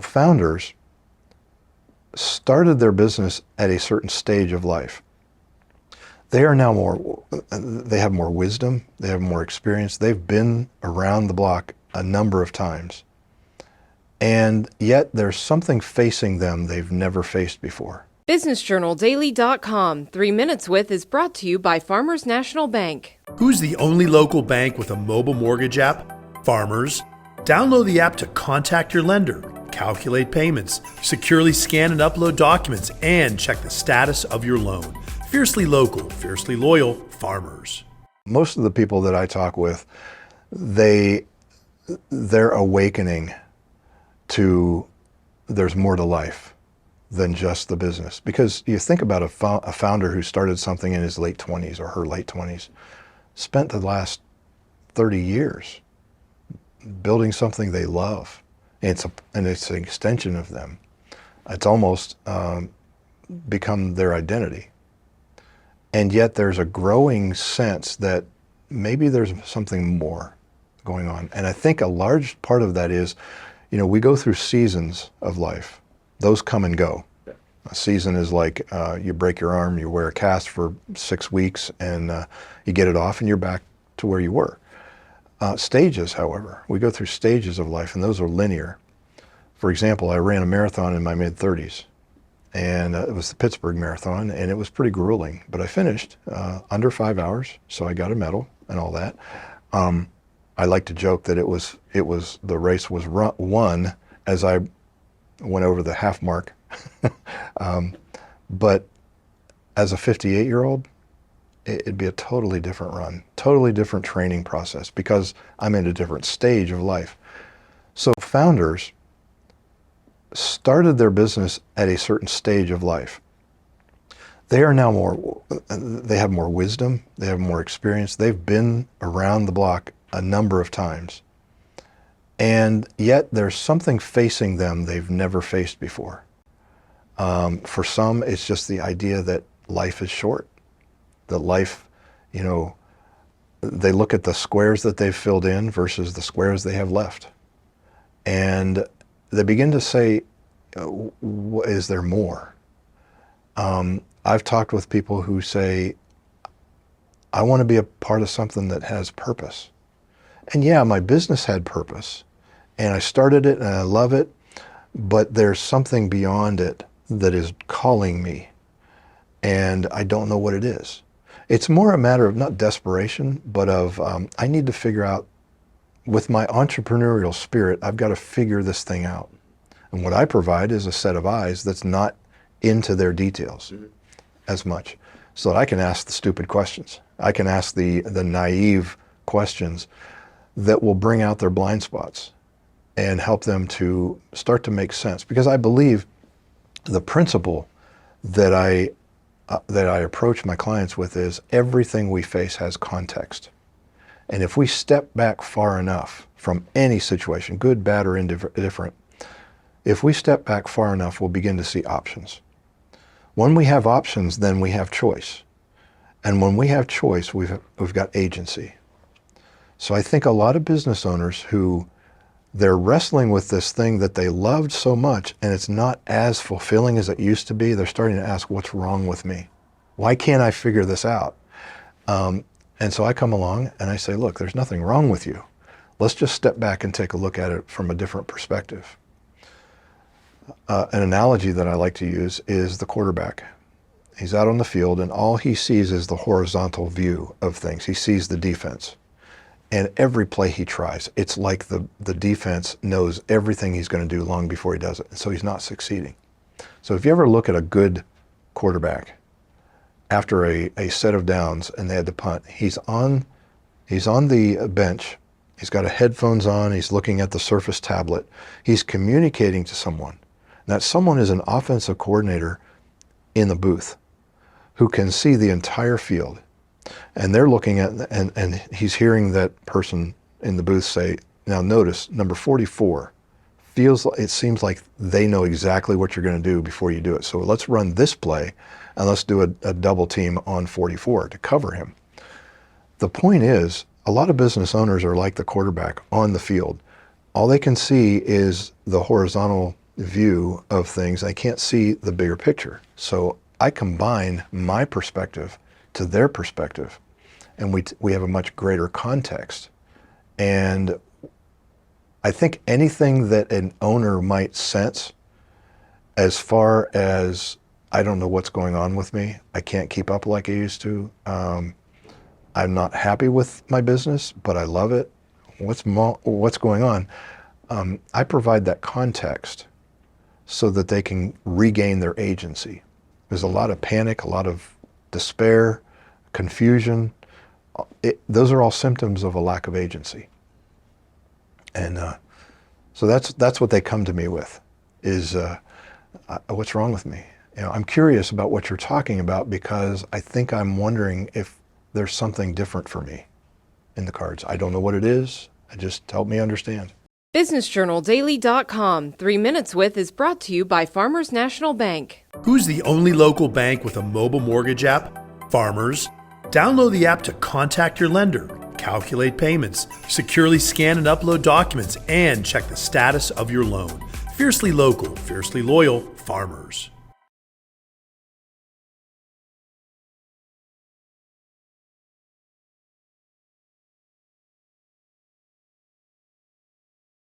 Founders started their business at a certain stage of life. They are now they have more wisdom, they have more experience, they've been around the block a number of times. And yet there's something facing them they've never faced before. BusinessJournalDaily.com 3 Minutes With is brought to you by Farmers National Bank. Who's the only local bank with a mobile mortgage app? Farmers. Download the app to contact your lender, calculate payments, securely scan and upload documents, and check the status of your loan. Fiercely local, fiercely loyal, Farmers. Most of the people that I talk with, they're awakening to there's more to life than just the business. Because you think about a founder who started something in his late 20s or her late 20s, spent the last 30 years building something they love. It's an extension of them. It's almost become their identity. And yet there's a growing sense that maybe there's something more going on. And I think a large part of that is, we go through seasons of life. Those come and go. A season is like you break your arm, you wear a cast for 6 weeks, and you get it off and you're back to where you were. Stages, however, we go through stages of life, and those are linear. For example, I ran a marathon in my mid-30s, and it was the Pittsburgh Marathon, and it was pretty grueling, but I finished under 5 hours, so I got a medal and all that. I like to joke that the race was won as I went over the half mark. But as a 58-year-old, it'd be a totally different run, totally different training process, because I'm in a different stage of life. So founders started their business at a certain stage of life. They are now they have more wisdom, they have more experience, they've been around the block a number of times. And yet there's something facing them they've never faced before. For some, it's just the idea that life is short, that life, they look at the squares that they've filled in versus the squares they have left. And they begin to say, is there more? I've talked with people who say, I want to be a part of something that has purpose. And yeah, my business had purpose, and I started it and I love it, but there's something beyond it that is calling me, and I don't know what it is. It's more a matter of not desperation, but of I need to figure out, with my entrepreneurial spirit, I've got to figure this thing out. And what I provide is a set of eyes that's not into their details as much, so that I can ask the stupid questions. I can ask the naive questions that will bring out their blind spots and help them to start to make sense. Because I believe the principle that I approach my clients with is everything we face has context. And if we step back far enough from any situation, good, bad, or indifferent, if we step back far enough, we'll begin to see options. When we have options, then we have choice. And when we have choice, we've got agency. So I think a lot of business owners who they're wrestling with this thing that they loved so much, and it's not as fulfilling as it used to be, they're starting to ask, what's wrong with me? Why can't I figure this out? And so I come along and I say, look, there's nothing wrong with you. Let's just step back and take a look at it from a different perspective. An analogy that I like to use is the quarterback. He's out on the field, and all he sees is the horizontal view of things. He sees the defense. And every play he tries, it's like the defense knows everything he's going to do long before he does it. And so he's not succeeding. So if you ever look at a good quarterback, after a set of downs and they had to punt, he's on the bench, he's got headphones on, he's looking at the Surface tablet, he's communicating to someone. And that someone is an offensive coordinator in the booth who can see the entire field. And they're looking at, and he's hearing that person in the booth say, now notice, number 44, it seems like they know exactly what you're going to do before you do it. So let's run this play, and let's do a double team on 44 to cover him. The point is, a lot of business owners are like the quarterback on the field. All they can see is the horizontal view of things. I can't see the bigger picture. So I combine my perspective to their perspective, and we have a much greater context. And I think anything that an owner might sense as far as, I don't know what's going on with me, I can't keep up like I used to, I'm not happy with my business, but I love it, what's going on? I provide that context so that they can regain their agency. There's a lot of panic, a lot of despair, confusion. Those are all symptoms of a lack of agency. And so that's what they come to me with, is what's wrong with me? You know, I'm curious about what you're talking about because I think I'm wondering if there's something different for me in the cards. I don't know what it is. Just help me understand. BusinessJournalDaily.com 3 Minutes With is brought to you by Farmers National Bank. Who's the only local bank with a mobile mortgage app? Farmers. Download the app to contact your lender, calculate payments, securely scan and upload documents, and check the status of your loan. Fiercely local, fiercely loyal, Farmers.